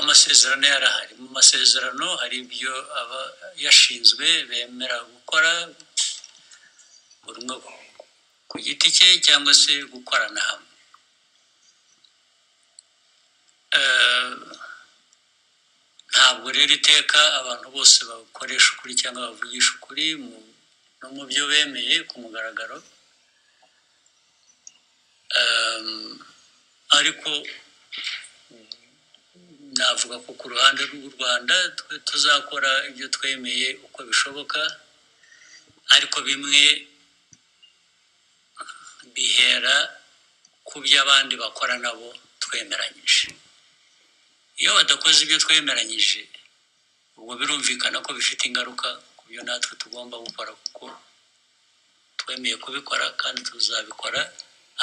Amasezerano yarahari. Mu masezerano hari ibyo aba yashinzwe bemera gukora buri umwe ku giti cye cyangwa se gukorana hamwe. Ntabwo rero iteka abantu bose bakoresha ukuri cyangwa bavugisha ukuri no mu byo bemeye ku mugaragaro, ariko navuga ko ku ruhande rw'u Rwanda tuzakora ibyo twemeye uko bishoboka, ariko bimwe bihera ku byo abandi bakora nabo twemeranyije. Iyo badakoze ibyo twemeranyije, ubwo birumvikana ko bifite ingaruka ku byo natwe tugomba gukora, kuko twemeye kubikora kandi tuzabikora,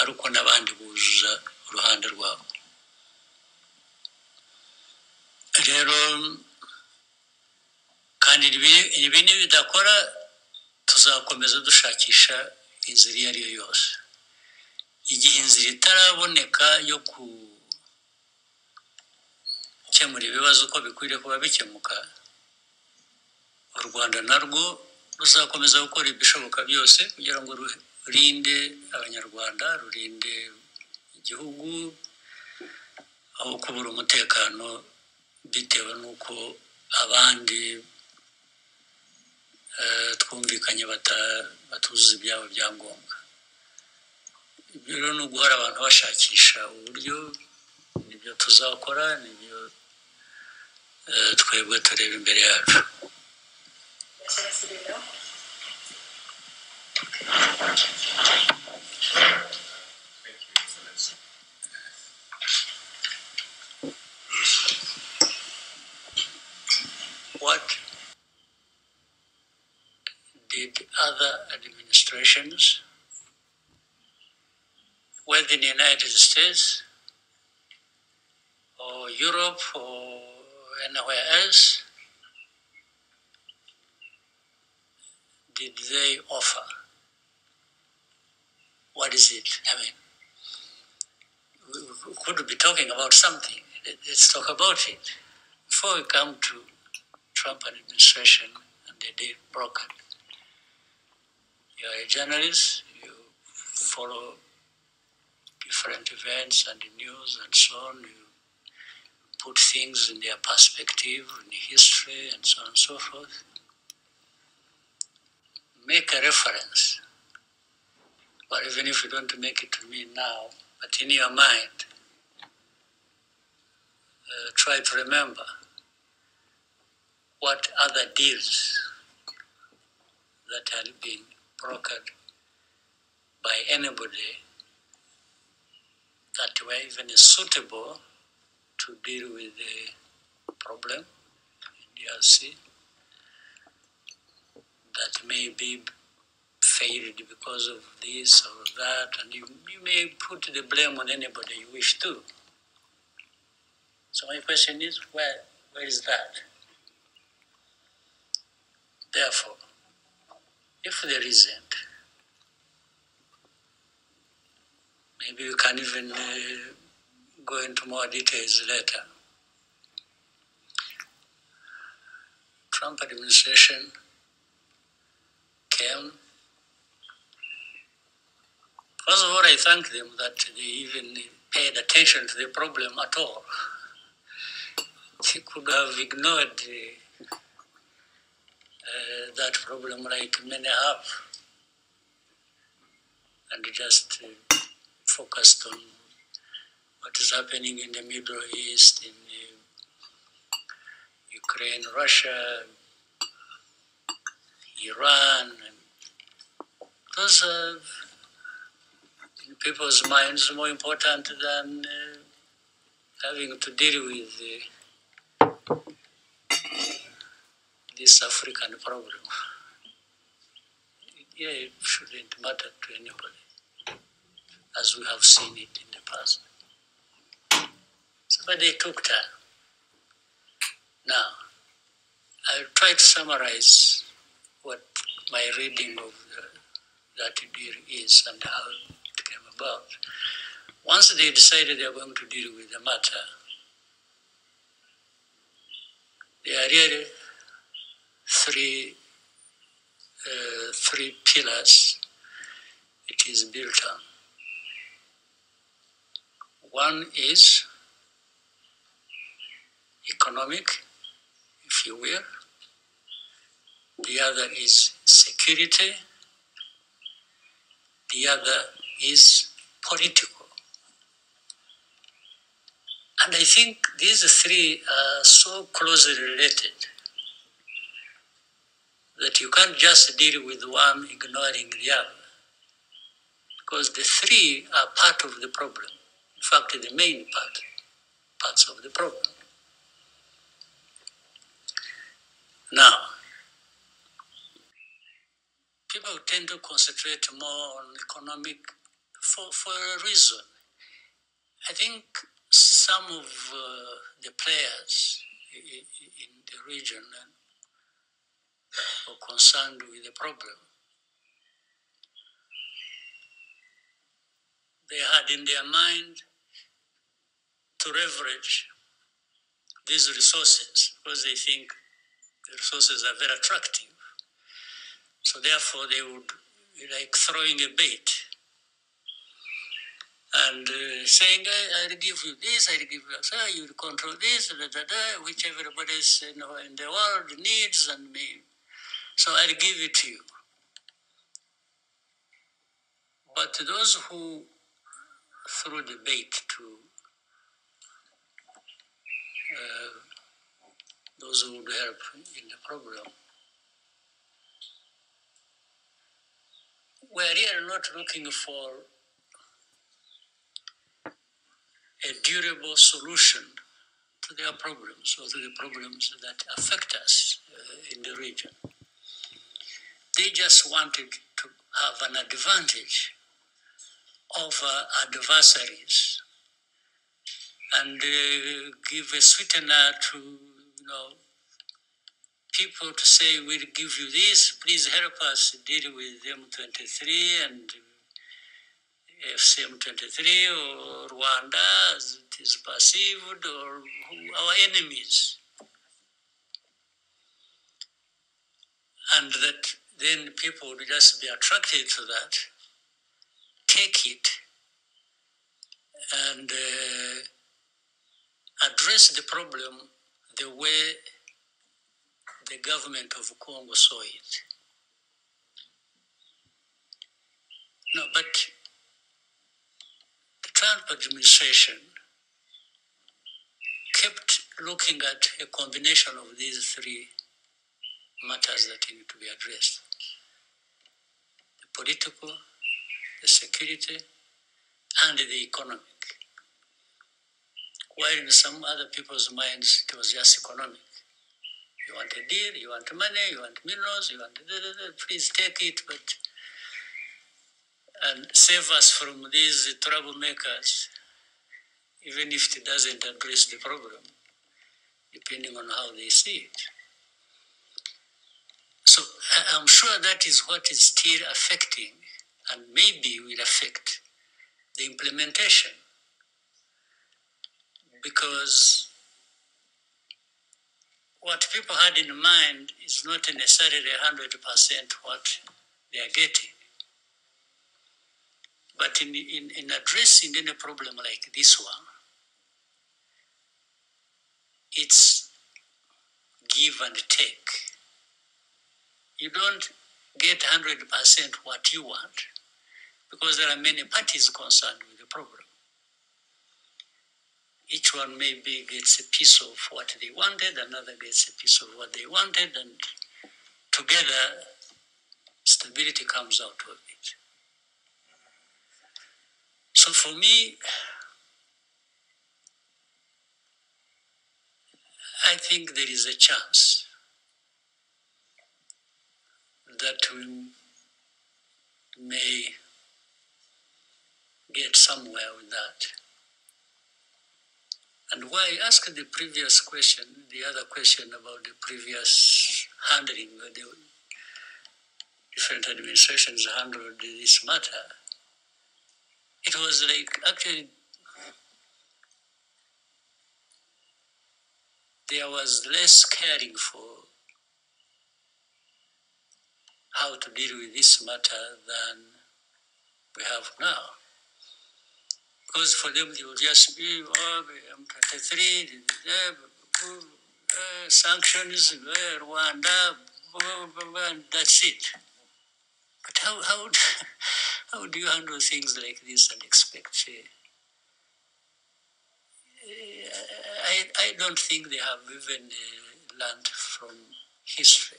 ariko n'abandi buzuza uruhande rwabo. Rero kandi ibi nibidakora tuzakomeza dushakisha inzira iyo ari yo yose. Igihe inzira itaraboneka yo gukemura ibibazo uko bikwiriye kuba bikemuka, u Rwanda narwo ruzakomeza gukora ibishoboka byose kugira ngo rurinde abanyarwanda, rurinde igihugu aho kubura umutekano bitewe n'uko abandi twumvikanye batuzuza ibyabo byangombwa. Ibyo rero ni uguhora abantu bashakisha uburyo, nibyo tuzakora, nibyo twebwe tureba imbere yacu. What did other administrations, whether in the United States or Europe or anywhere else, did they offer? What is it? I mean, we could be talking about something. Let's talk about it. Before we come to Trump administration and the day broken, you are a journalist, you follow different events and the news and so on, you put things in their perspective, in history and so on and so forth. Make a reference, but even if you don't make it to me now, but in your mind, try to remember what other deals that had been brokered by anybody that were even suitable to deal with the problem in DRC, that may be failed because of this or that, and you may put the blame on anybody you wish to. So my question is, where is that? Therefore, if there isn't, maybe we can even go into more details later. Trump administration came. First of all, I thank them that they even paid attention to the problem at all. They could have ignored that problem like many have, and just focused on what is happening in the Middle East, in Ukraine, Russia, Iran. And those are, in people's minds, more important than having to deal with this African problem. Yeah, it shouldn't matter to anybody, as we have seen it in the past. So, but they took time. Now, I'll try to summarize what my reading of that deal is and how it came once they decided they are going to deal with the matter, there are really three pillars it is built on. One is economic, if you will. The other is security. The other is political. And I think these three are so closely related that you can't just deal with one ignoring the other, because the three are part of the problem. In fact, the main parts of the problem. Now, people tend to concentrate more on economic for a reason. I think some of the players in the region were concerned with the problem. They had in their mind to leverage these resources because they think the resources are very attractive. So therefore they would be like throwing a bait and saying, I'll give you this, I'll give you that, you control this, which everybody in the world needs and me. So I'll give it to you. But those who threw the bait to those who would help in the problem were really not looking for a durable solution to their problems or to the problems that affect us in the region. They just wanted to have an advantage over adversaries and give a sweetener to people to say, we'll give you this, please help us deal with M23 and FCM23 or Rwanda as it is perceived, or our enemies. And that then people would just be attracted to that, take it, and address the problem the way the government of Congo saw it. No, but the Trump administration kept looking at a combination of these three matters that need to be addressed: the political, the security, and the economic. While in some other people's minds, it was just economic. You want a deal, you want money, you want minerals, you want please take it, and save us from these troublemakers, even if it doesn't address the problem, depending on how they see it. So I'm sure that is what is still affecting and maybe will affect the implementation, because what people had in mind is not necessarily 100% what they are getting. But in addressing any problem like this one, it's give and take. You don't get 100% what you want, because there are many parties concerned with the problem. Each one maybe gets a piece of what they wanted, another gets a piece of what they wanted, and together stability comes out of it. So for me, I think there is a chance that we may get somewhere with that. And why I asked the previous question, the other question about the previous handling, the different administrations handled this matter, it was like actually there was less caring for how to deal with this matter than we have now. Because for them, it will just be, oh, M23, sanctions, Rwanda, and that's it. But how do you handle things like this and expect? I don't think they have even learned from history.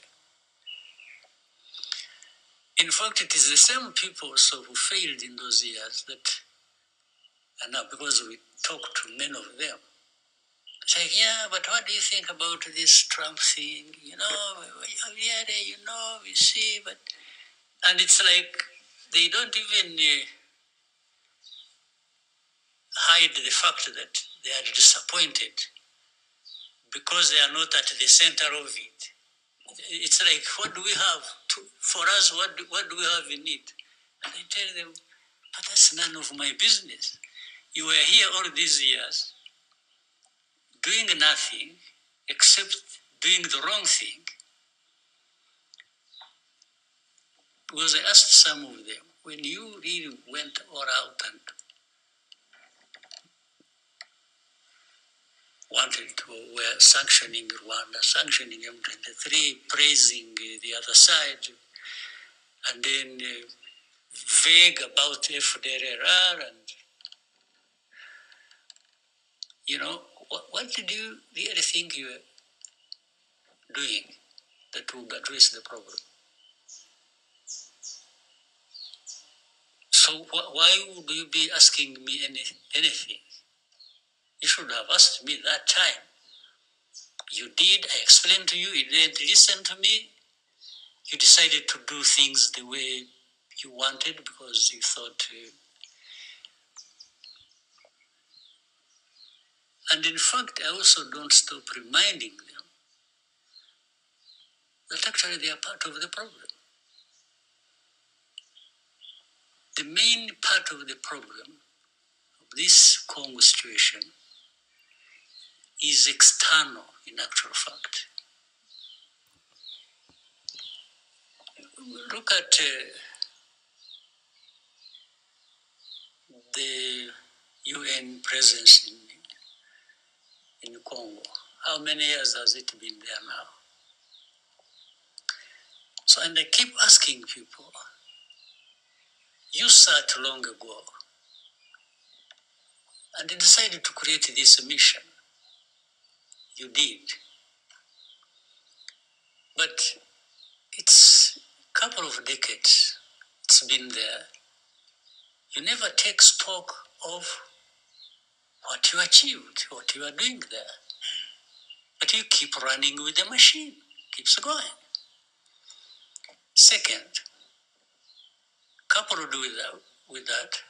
In fact, it is the same people also who failed in those years that, and now because we talk to many of them, it's like, yeah, but what do you think about this Trump thing? You know, we see, but, and it's like they don't even hide the fact that they are disappointed because they are not at the center of it. It's like, what do we have? For us, what do we have in it? And I tell them, but that's none of my business. You were here all these years doing nothing except doing the wrong thing. Because I asked some of them, when you really went all out and were sanctioning Rwanda, sanctioning M23, praising the other side, and then vague about Fdlr, and what did you really think you were doing that would address the problem? So why would you be asking me anything? You should have asked me that time. You did, I explained to you, you didn't listen to me. You decided to do things the way you wanted because you thought... and in fact, I also don't stop reminding them that actually they are part of the problem. The main part of the problem of this Congo situation is external, in actual fact. Look at the UN presence in Congo. How many years has it been there now? So, and I keep asking people, you sat long ago and decided to create this mission. You did. But it's a couple of decades it's been there. You never take stock of what you achieved, what you are doing there. But you keep running with the machine, keeps going. Second, coupled with that,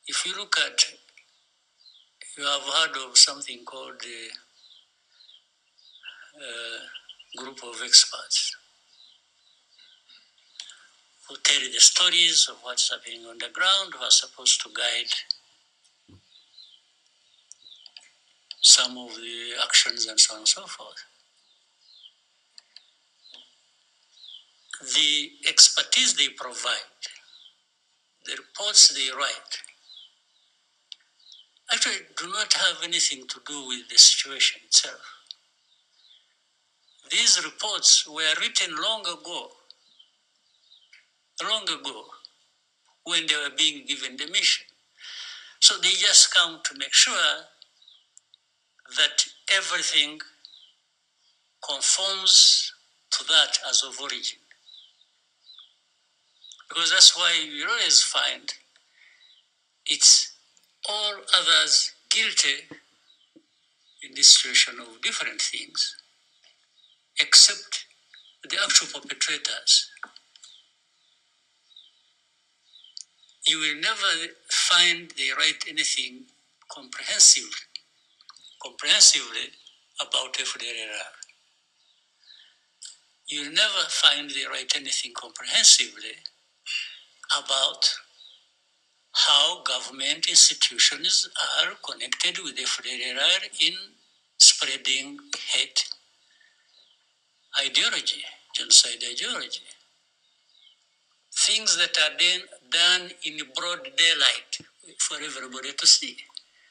if you look at, you have heard of something called the group of experts who tell the stories of what's happening on the ground, who are supposed to guide some of the actions and so on and so forth. The expertise they provide, the reports they write, actually do not have anything to do with the situation itself. These reports were written long ago, when they were being given the mission. So they just come to make sure that everything conforms to that as of origin. Because that's why you always find it's all others guilty in this situation of different things, except the actual perpetrators. You will never find they write anything comprehensively about Fdlr. You will never find they write anything comprehensively about how government institutions are connected with Fdlr in spreading hate ideology, genocide ideology. Things that are done in broad daylight for everybody to see.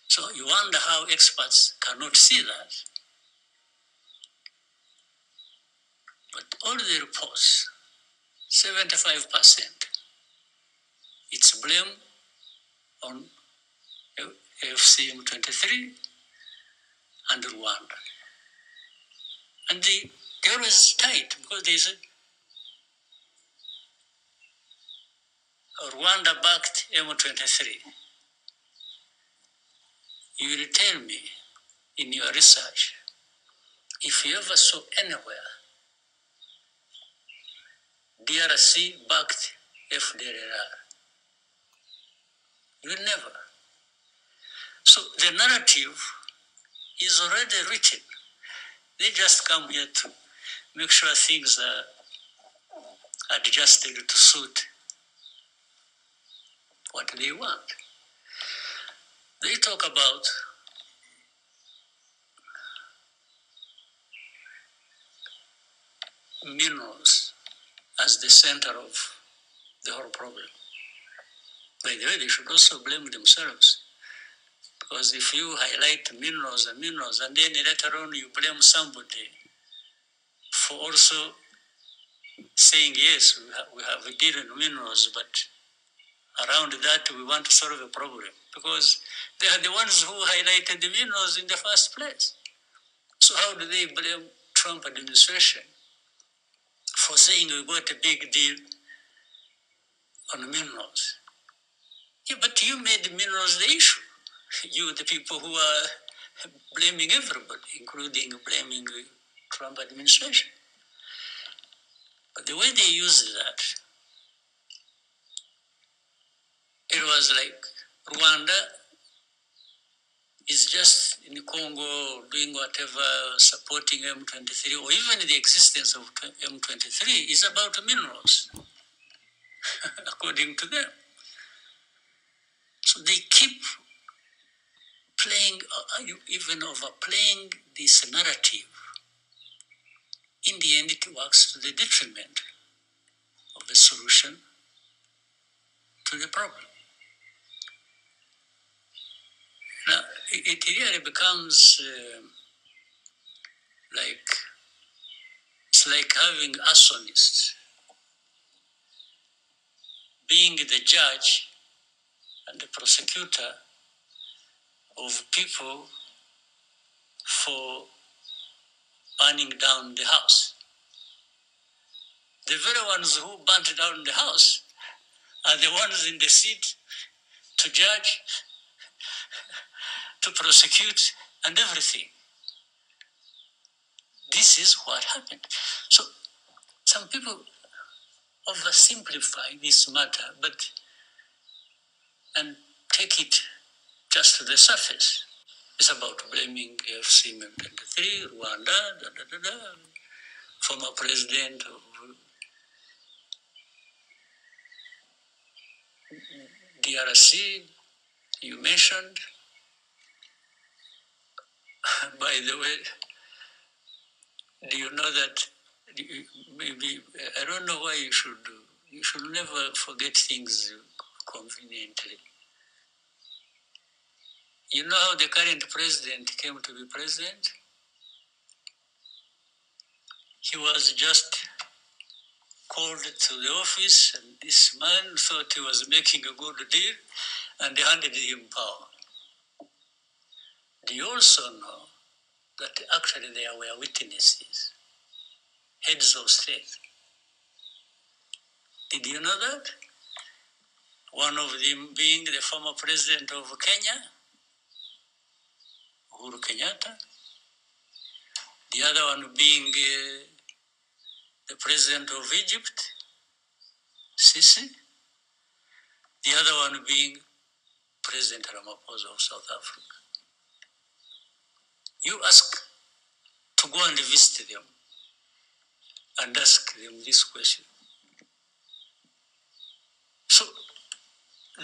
So you wonder how experts cannot see that. But all the reports, 75%, it's blame on FCM23 and Rwanda. And they always tight because there's a Rwanda-backed M23. You will tell me in your research if you ever saw anywhere DRC-backed Fdlr. You will never. So the narrative is already written. They just come here to make sure things are adjusted to suit what they want. They talk about minerals as the center of the whole problem. By the way, they should also blame themselves. Because if you highlight minerals, and then later on you blame somebody for also saying, yes, we have a deal in minerals, but around that we want to solve a problem. Because they are the ones who highlighted the minerals in the first place. So how do they blame Trump administration for saying we got a big deal on minerals? Yeah, but you made minerals the issue. You, the people who are blaming everybody, including blaming the Trump administration. But the way they used that, it was like Rwanda is just in Congo doing whatever, supporting M23, or even the existence of M23 is about minerals, according to them. So they keep playing, even overplaying this narrative. In the end, it works to the detriment of the solution to the problem. Now, it really becomes it's like having arsonists being the judge and the prosecutor of people for burning down the house. The very ones who burnt down the house are the ones in the seat to judge, to prosecute, and everything. This is what happened. So some people oversimplify this matter, and take it just to the surface. It's about blaming FCM23, Rwanda, former president of DRC, you mentioned. By the way, do you know that maybe, I don't know why you should never forget things conveniently. You know how the current president came to be president? He was just called to the office, and this man thought he was making a good deal, and they handed him power. Do you also know that actually there were witnesses, heads of state? Did you know that? One of them being the former president of Kenya, Uhuru Kenyatta. The other one being the president of Egypt, Sisi. The other one being President Ramaphosa of South Africa. You ask to go and visit them and ask them this question. So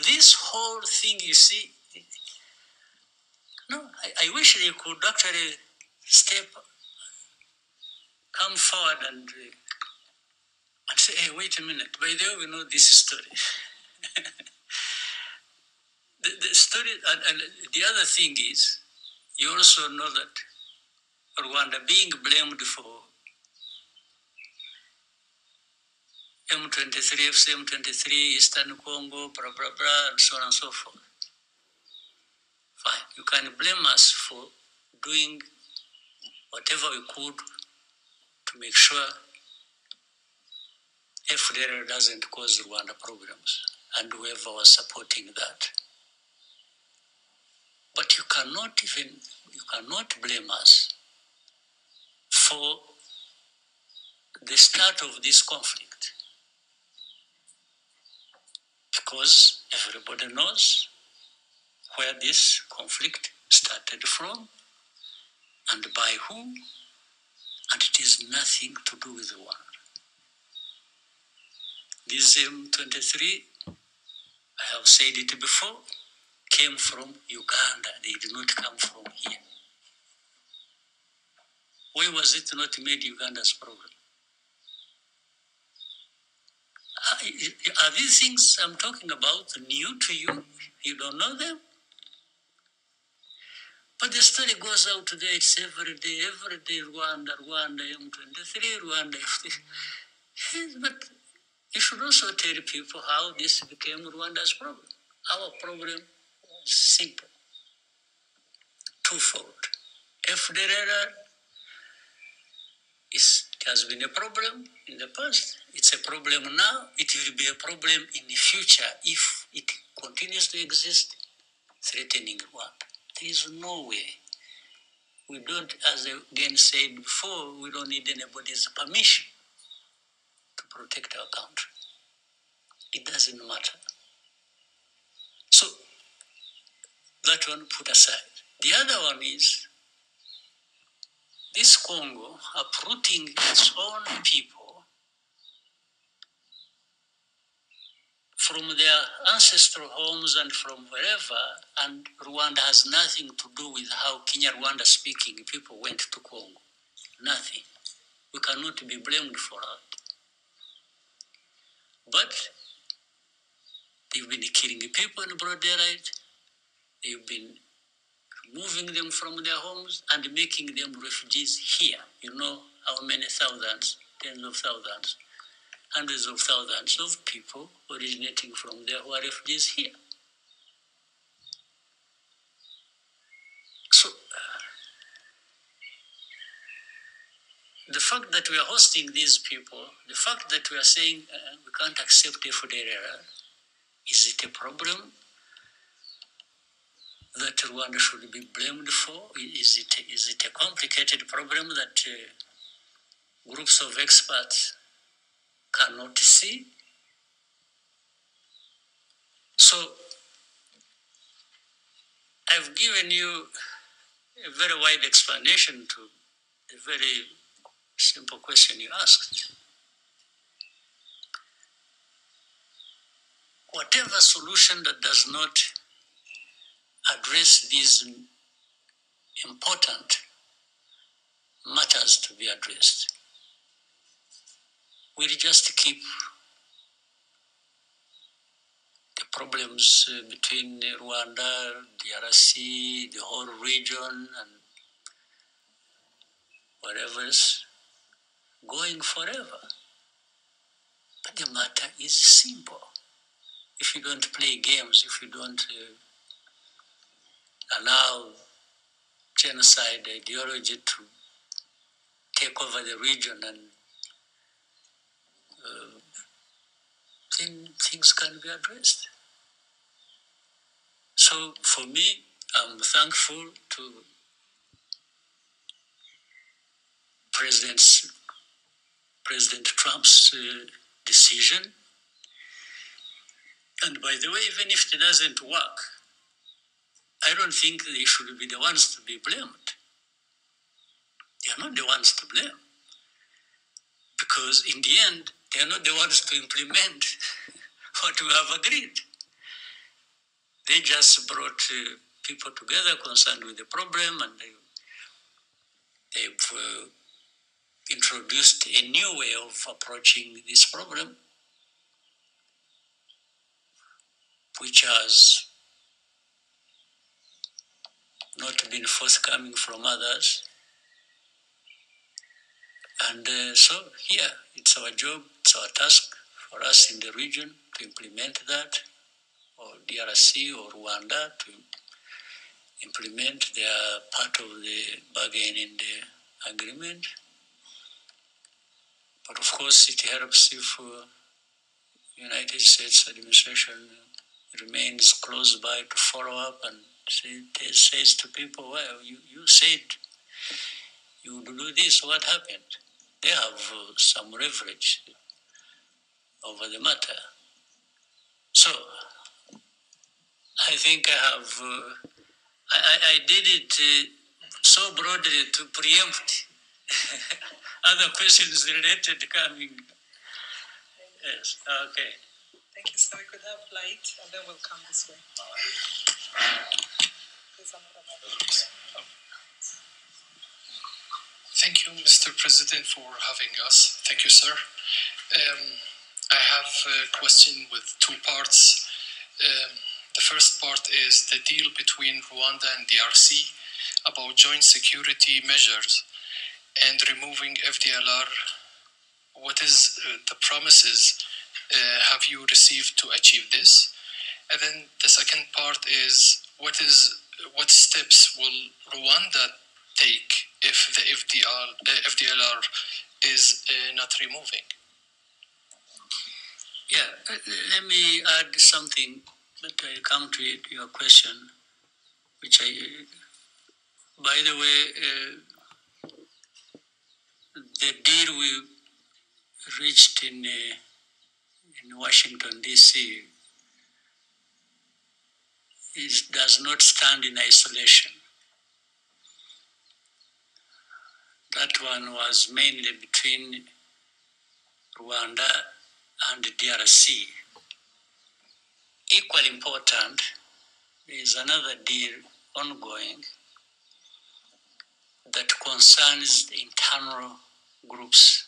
this whole thing, you see, no, I wish they could actually come forward and say, hey, wait a minute, by the way, we know this story. the story, and the other thing is, you also know that Rwanda being blamed for M23, FCM23, Eastern Congo, blah, blah, blah, and so on and so forth. Fine, you can blame us for doing whatever we could to make sure Fdlr doesn't cause Rwanda problems, and whoever was supporting that. But you cannot blame us for the start of this conflict, because everybody knows where this conflict started from and by whom, and it is nothing to do with Rwanda. This M23, I have said it before, came from Uganda. They did not come from here. Why was it not made Uganda's problem? Are these things I'm talking about new to you? You don't know them? But the story goes out today, it's every day, Rwanda, M23, Rwanda, Yes, but you should also tell people how this became Rwanda's problem. Our problem was simple, twofold. Fdlr it has been a problem in the past. It's a problem now. It will be a problem in the future if it continues to exist, threatening Rwanda. There is no way. We don't, as I again said before, we don't need anybody's permission to protect our country. It doesn't matter. So, that one put aside. The other one is this Congo uprooting its own people from their ancestral homes and from wherever, and Rwanda has nothing to do with how Kinyarwanda speaking people went to Congo. Nothing. We cannot be blamed for that. But they've been killing people in broad daylight. They've been removing them from their homes and making them refugees here. You know how many thousands, tens of thousands, hundreds of thousands of people originating from there who are refugees here. So, the fact that we are hosting these people, the fact that we are saying we can't accept Fdlr, is it a problem that Rwanda should be blamed for? Is it a complicated problem that groups of experts cannot see? So, I've given you a very wide explanation to a very simple question you asked. Whatever solution that does not address these important matters to be addressed will just keep the problems between Rwanda, DRC, the whole region, and whatever else going forever. But the matter is simple. If you don't play games, if you don't allow genocide ideology to take over the region, and then things can be addressed. So for me, I'm thankful to President Trump's decision. And by the way, even if it doesn't work, I don't think they should be the ones to be blamed. They are not the ones to blame. Because in the end, they are not the ones to implement what we have agreed. They just brought people together concerned with the problem, and they've introduced a new way of approaching this problem, which has not been forthcoming from others. And so here, it's our job, it's our task for us in the region to implement that, or DRC or Rwanda to implement their part of the bargain in the agreement. But of course, it helps if United States administration remains close by to follow up and says to people, well, you said you would do this, what happened? They have some leverage over the matter. So I think I have, I did it so broadly to preempt other questions related coming. Yes, okay. Thank you. So we could have light and then we'll come this way. Thank you, Mr. President, for having us. Thank you, sir. I have a question with two parts. The first part is the deal between Rwanda and DRC about joint security measures and removing Fdlr. What is the promises have you received to achieve this? And then the second part is what steps will Rwanda take if the Fdlr is not removing? Yeah, let me add something that I come to your question, which by the way, the deal we reached in Washington, D.C. does not stand in isolation. That one was mainly between Rwanda and DRC. Equally important, there is another deal ongoing that concerns the internal groups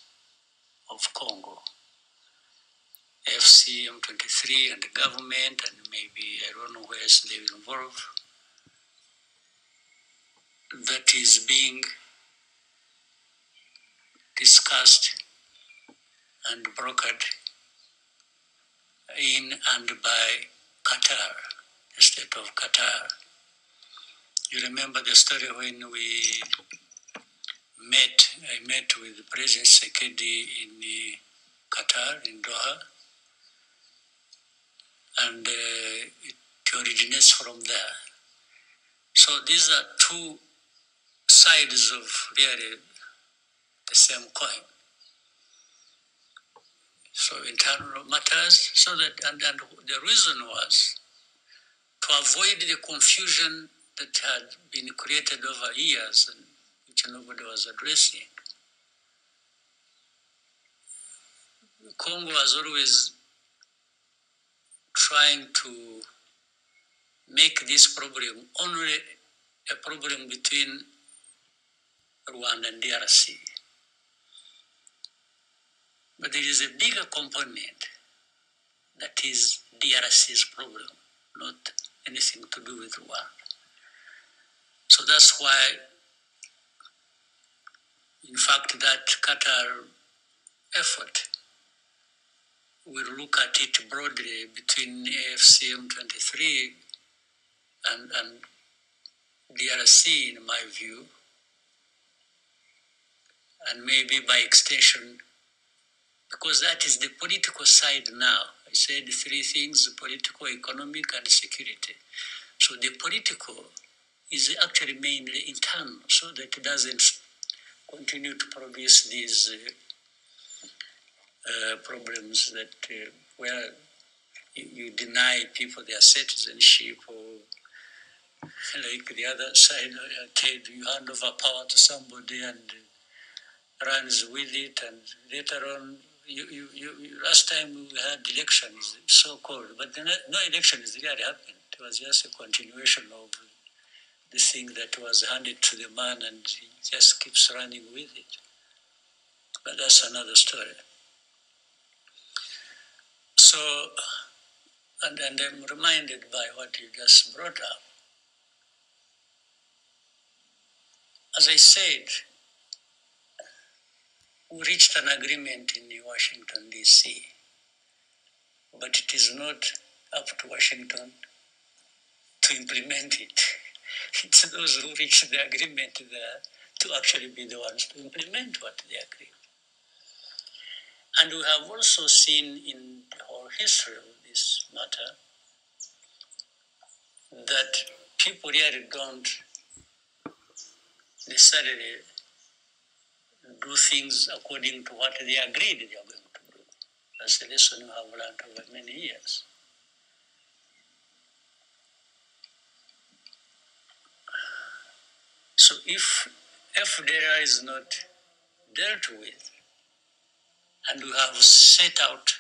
of Congo, FC, M23, and the government, and maybe I don't know where else they will involve, that is being discussed and brokered in and by Qatar, the state of Qatar. You remember the story when I met with President Sekedi in Qatar, in Doha, and it originates from there. So these are two sides of really the same coin. So internal matters, so that, and the reason was to avoid the confusion that had been created over years and which nobody was addressing. Congo was always trying to make this problem only a problem between Rwanda and DRC. But there is a bigger component that is DRC's problem, not anything to do with Rwanda. So that's why, in fact, that Qatar effort will look at it broadly between AFC M23 and DRC, in my view, and maybe by extension, because that is the political side now. I said three things: political, economic, and security. So the political is actually mainly internal, so that it doesn't continue to produce these problems that where you deny people their citizenship, or like the other side, you hand over power to somebody and runs with it, and later on, last time we had elections, so-called, but no elections really happened. It was just a continuation of the thing that was handed to the man and he just keeps running with it. But that's another story. So, and I'm reminded by what you just brought up. As I said, we reached an agreement in Washington, D.C., but it is not up to Washington to implement it. It's those who reach the agreement there to actually be the ones to implement what they agreed. And we have also seen in the whole history of this matter that people really don't necessarily do things according to what they agreed they are going to do. That's the lesson we have learned over many years. So if Fdlr is not dealt with, and we have set out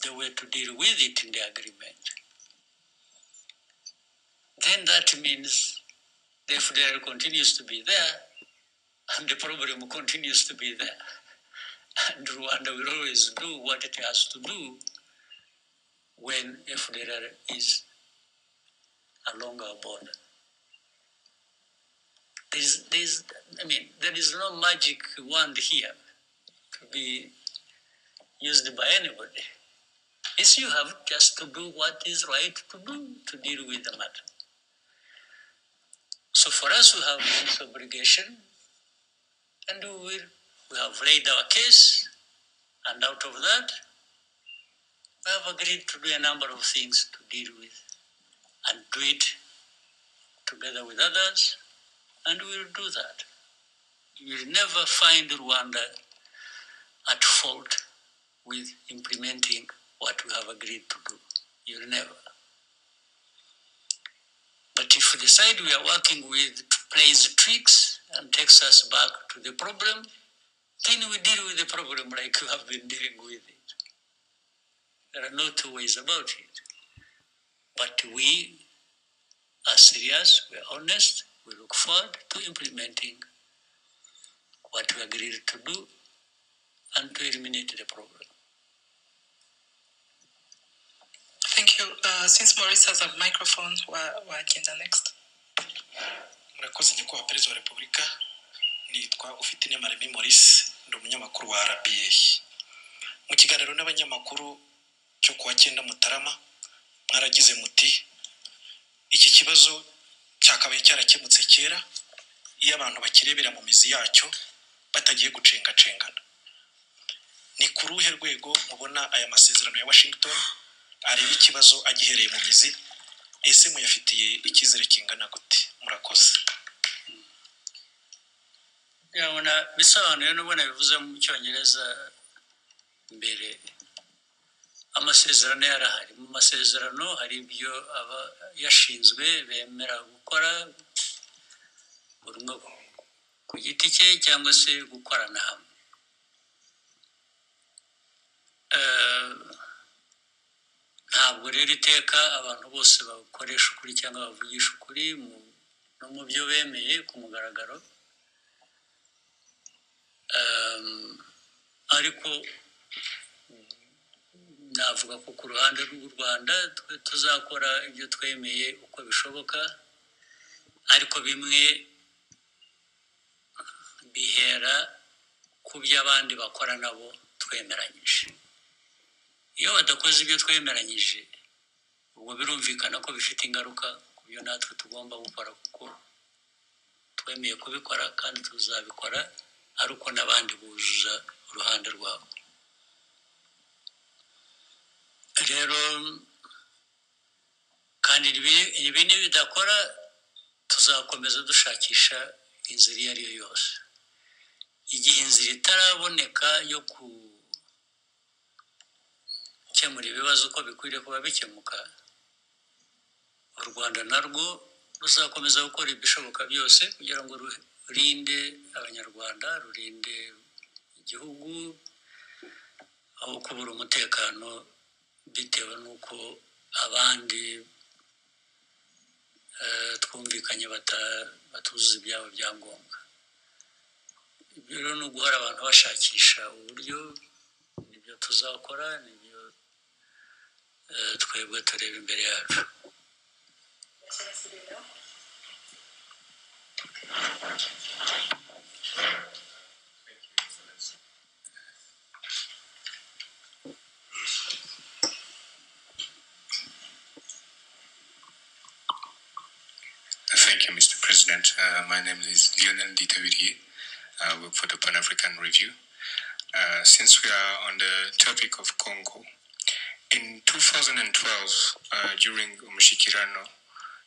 the way to deal with it in the agreement, then that means the Fdlr continues to be there, and the problem continues to be there. And Rwanda will always do what it has to do when Fdlr is along our border. There is no magic wand here to be used by anybody. It's you have just to do what is right to do to deal with the matter. So for us, we have this obligation, and we have laid our case, and out of that, we have agreed to do a number of things to deal with, and do it together with others, and we will do that. You will never find Rwanda at fault with implementing what we have agreed to do. You'll never. But if the side we are working with plays tricks and takes us back to the problem, then we deal with the problem like we have been dealing with it. There are no two ways about it. But we are serious, we are honest, we look forward to implementing what we agreed to do and to eliminate the problem. Thank you. Since Maurice has a microphone, we'll agenda next. Murakoze nyakubahwa Perezida wa Repubulika, nitwa Ufitinemaremi Maurice, ndi umunyamakuru wa RBA. Mu kiganiro n'abanyamakuru cyo kuwa 9 Mutarama, mwaragize muti iki kibazo cyakabaye cyarakemutse kera iyo abantu bakirebera mu mizi yacyo batagiye gucengacengana. Ni ku ruhe rwego mubona aya masezerano ya Washington areba ikibazo agihereye mu mizi, ese muyafitiye icyizere kingana gute? Murakoze. Yabona bisobanuye n'ubona bivuze mu Cyongereza mbere. Amasezerano yarahari. Mu masezerano hari ibyo aba yashinzwe bemera gukora buri umwe ku giti cye cyangwa se gukorana hamwe. Ntabwo rero iteka abantu bose bakoresha ukuri cyangwa bavugisha ukuri no mu byo bemeye ku mugaragaro. Ariko navuga ko ku ruhande rw'u Rwanda tuzakora ibyo twemeye uko bishoboka, ariko bimwe bihera ku byo abandi bakora nabo twemeranyije. Iyo badakoze ibyo twemeranyije, ubwo birumvikana ko bifite ingaruka ku byo natwe tugomba gukora, kuko twemeye kubikora kandi tuzabikora ariko n'abandi buzuza uruhande rwabo. Rero kandi ibi nibidakora tuzakomeza dushakisha inzira iyo ari yo yose. Igihe inzira itaraboneka yo gukemura ibibazo uko bikwiriye kuba bikemuka, u Rwanda narwo ruzakomeza gukora ibishoboka byose kugira ngo rurinde abanyarwanda, rurinde igihugu aho kubura umutekano bitewe n'uko abandi twumvikanye batuzuza ibyabo byangombwa. Ibyo rero ni uguhora abantu bashakisha uburyo nibyo tuzakora, nibyo twebwe tureba imbere yacu. Thank you, Mr. President. My name is Lionel Ditaviri. I work for the Pan-African Review. Since we are on the topic of Congo, in 2012, during Umushikirano,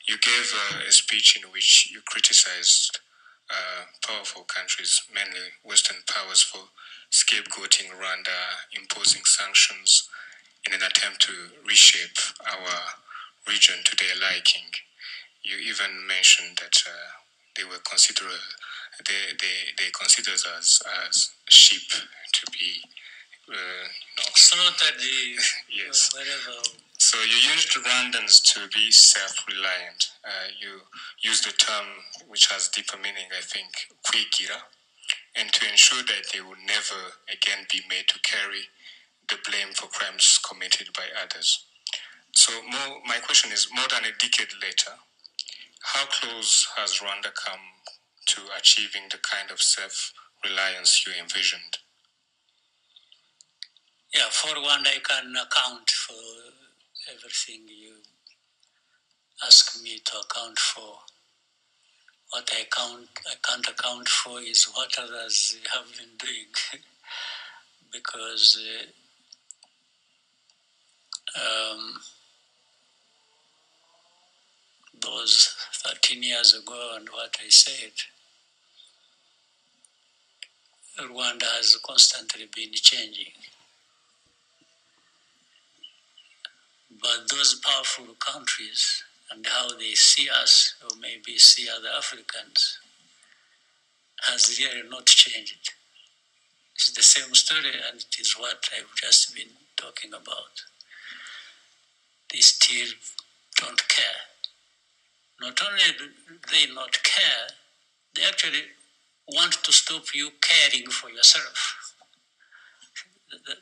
you gave a speech in which you criticized powerful countries, mainly Western powers, for scapegoating Rwanda, imposing sanctions in an attempt to reshape our region to their liking. You even mentioned that they consider us as sheep to be slaughtered. Yes. Whatever. So you used Rwandans to be self-reliant. You used the term which has deeper meaning, I think, Kurikira, and to ensure that they will never again be made to carry the blame for crimes committed by others. So my question is, more than a decade later, how close has Rwanda come to achieving the kind of self-reliance you envisioned? Yeah, for Rwanda, I can account for everything you ask me to account for. What I can't account for is what others have been doing, because those 13 years ago and what I said, Rwanda has constantly been changing. But those powerful countries and how they see us, or maybe see other Africans, has really not changed. It's the same story, and it is what I've just been talking about. They still don't care. Not only do they not care, they actually want to stop you caring for yourself.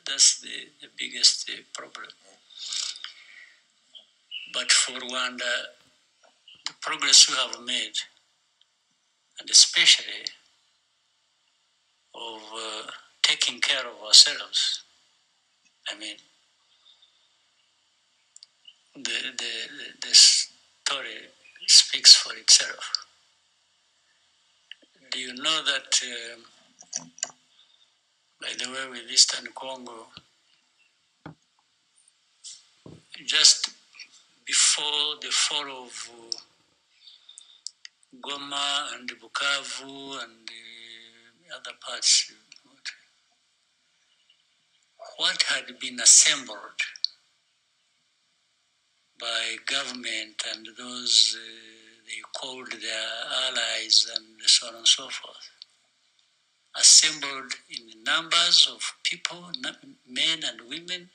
That's the biggest problem. But for Rwanda, the progress we have made, and especially of taking care of ourselves, I mean, the story speaks for itself. Do you know that, by the way, with Eastern Congo, just before the fall of Goma and Bukavu and other parts, what had been assembled by government and those they called their allies and so on and so forth, assembled in numbers of people, men and women,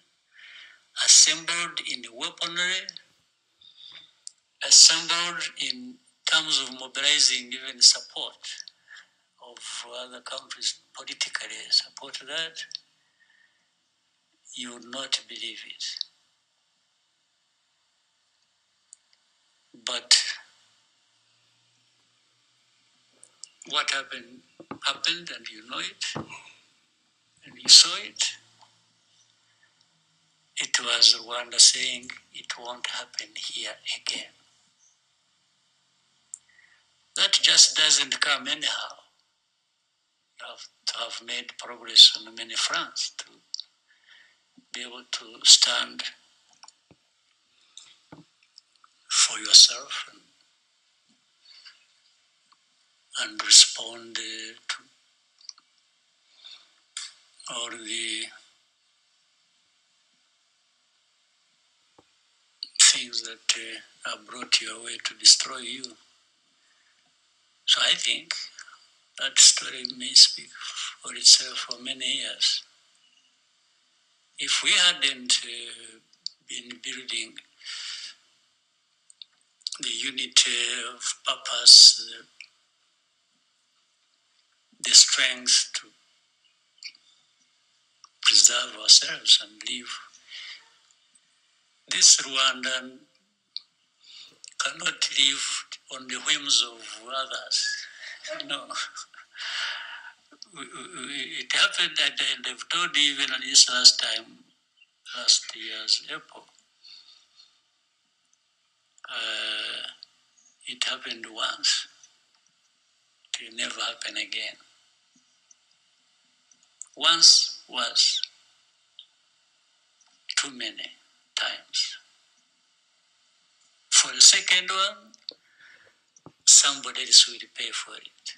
assembled in weaponry, assembled in terms of mobilizing even support of other countries politically, support that, you would not believe it. But what happened, and you know it, and you saw it. It was Rwanda saying it won't happen here again. That just doesn't come anyhow. You have to have made progress on many fronts to be able to stand for yourself and respond to all the things that are brought your way to destroy you. So I think that story may speak for itself for many years. If we hadn't been building the unity of purpose, the strength to preserve ourselves and live. This Rwandan cannot live on the whims of others. No. It happened, and I've told you even on this last year's April. It happened once. It will never happen again. Once was too many times. For the second one, somebody else will pay for it.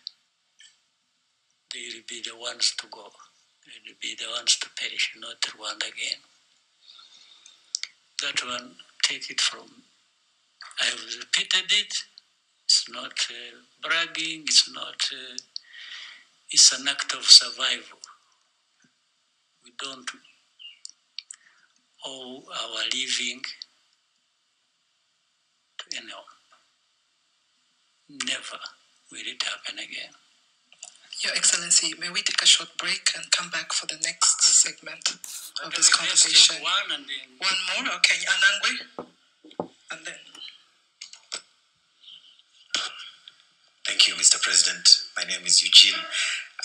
They will be the ones to go. They will be the ones to perish, not Rwanda again. That one, take it from, I've repeated it. It's not bragging, it's not, it's an act of survival. We don't owe our living to anyone. Never will it happen again. Your Excellency, may we take a short break and come back for the next segment of this conversation? One and then... One more? Okay, Anangwe. And then... Thank you, Mr. President. My name is Eugene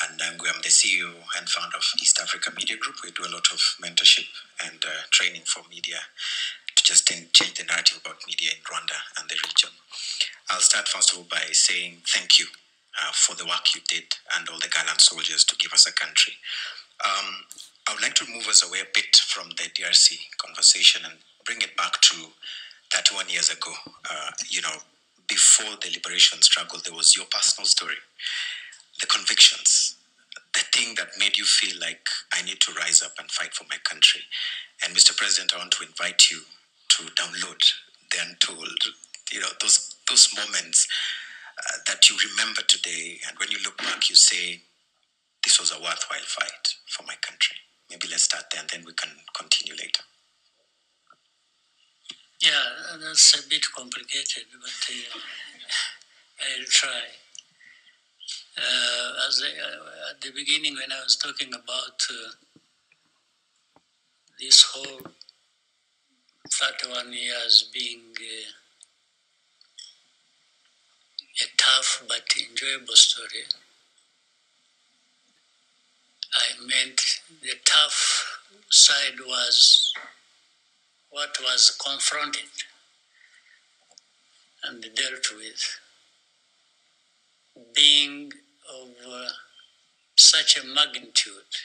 Anangwe. I'm the CEO and founder of East Africa Media Group. We do a lot of mentorship and training for media to just change the narrative about media in Rwanda and the region. I'll start first of all by saying thank you for the work you did and all the gallant soldiers to give us a country. I would like to move us away a bit from the DRC conversation and bring it back to 31 years ago. Before the liberation struggle, there was your personal story, the convictions, the thing that made you feel like I need to rise up and fight for my country. And Mr. President, I want to invite you to download the Untold, those moments that you remember today, and when you look back, you say, this was a worthwhile fight for my country. Maybe let's start there, and then we can continue later. Yeah, that's a bit complicated, but I'll try. At the beginning, when I was talking about this whole 31 years being a tough but enjoyable story, I meant the tough side was what was confronted and dealt with, being of such a magnitude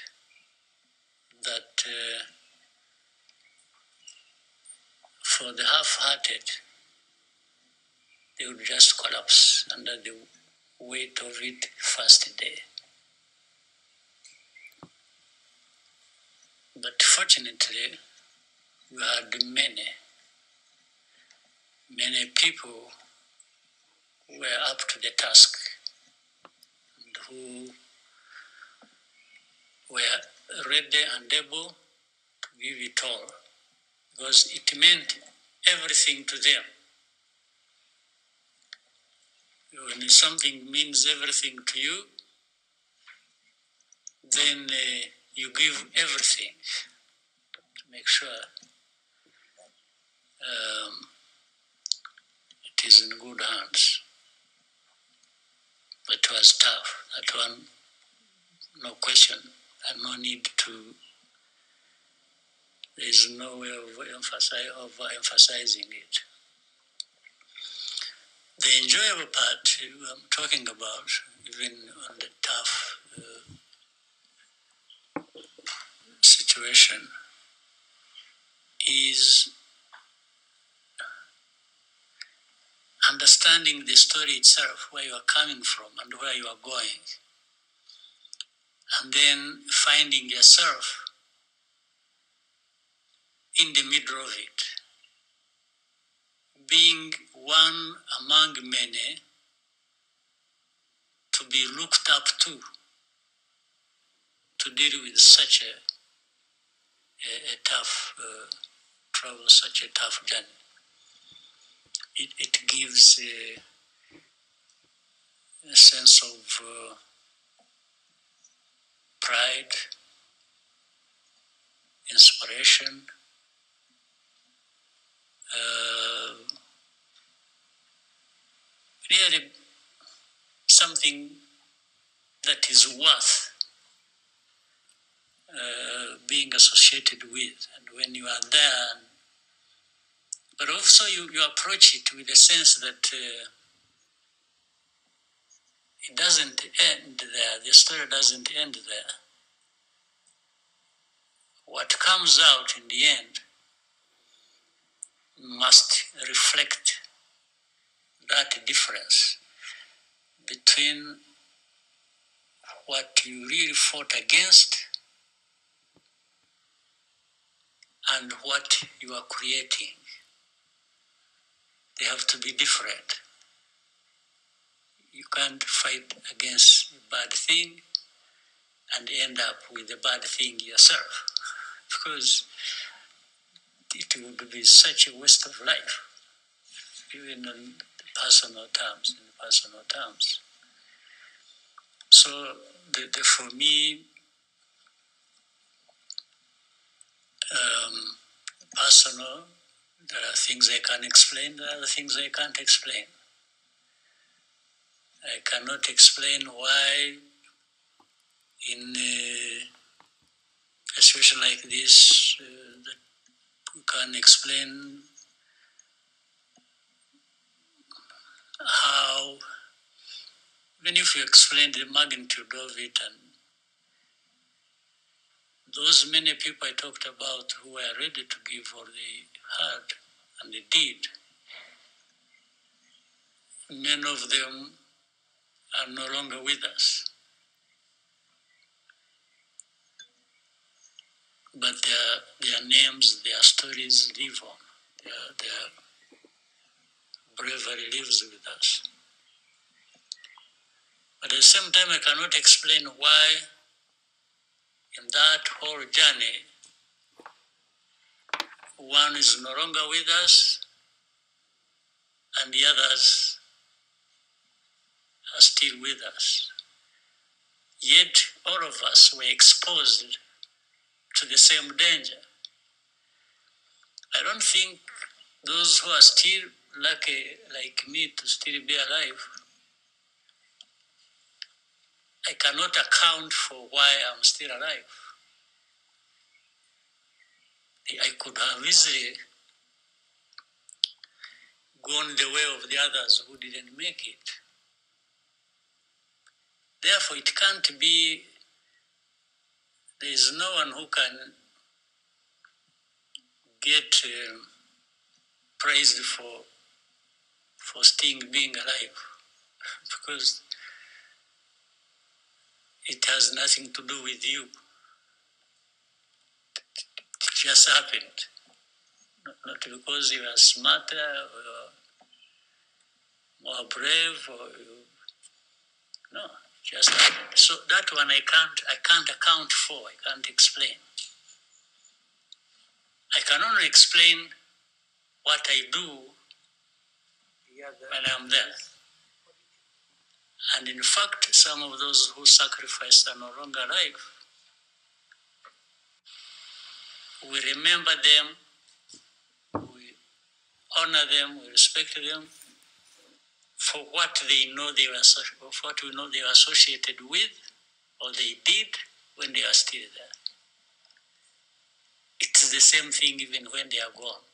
that for the half-hearted, they would just collapse under the weight of it first day. But fortunately, we had many people who were up to the task and who were ready and able to give it all, because it meant everything to them. When something means everything to you, then you give everything to make sure it is in good hands. But it was tough. That one, no question, and no need to. There is no way of emphasizing it. The enjoyable part I'm talking about, even on the tough situation, is understanding the story itself, where you are coming from and where you are going, and then finding yourself in the middle of it, being one among many to be looked up to deal with such a tough travel, such a tough journey. it gives a sense of pride, inspiration, really something that is worth being associated with. And when you are there, but also you approach it with a sense that it doesn't end there. The story doesn't end there. What comes out in the end must reflect that difference between what you really fought against and what you are creating. They have to be different. You can't fight against a bad thing and end up with a bad thing yourself, because it would be such a waste of life, even in personal terms. So, for me, personal, there are things I can explain, there are other things I can't explain. I cannot explain why in a situation like this that we can explain how, even if you explain the magnitude of it, and those many people I talked about who were ready to give all they had, and they did, many of them are no longer with us. But their names, their stories live on. Their bravery lives with us. But at the same time, I cannot explain why in that whole journey, one is no longer with us and the others are still with us. Yet all of us were exposed to the same danger. I don't think those who are still lucky like me to still be alive, I cannot account for why I'm still alive. I could have easily gone the way of the others who didn't make it. Therefore, it can't be, there is no one who can get praised for still being alive, because it has nothing to do with you. It just happened. Not because you are smarter or more brave or no, just happened. So that one I can't account for, I can't explain. I can only explain what I do when I'm there. And in fact, some of those who sacrificed are no longer alive. We remember them, we honor them, we respect them for what they know they were, for what we know they were associated with, or they did when they are still there. It's the same thing even when they are gone.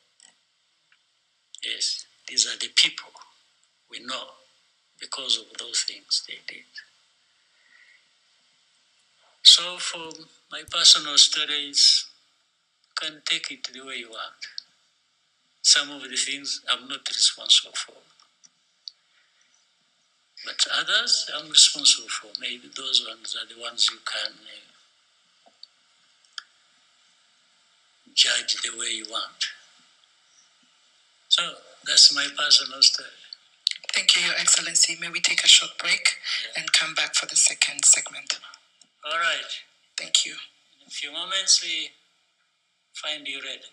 Yes, these are the people we know because of those things they did. So for my personal stories, you can take it the way you want. Some of the things I'm not responsible for. But others I'm responsible for. Maybe those ones are the ones you can judge the way you want. So that's my personal story. Thank you, Your Excellency. May we take a short break and come back for the second segment? All right. Thank you. In a few moments, we find you ready.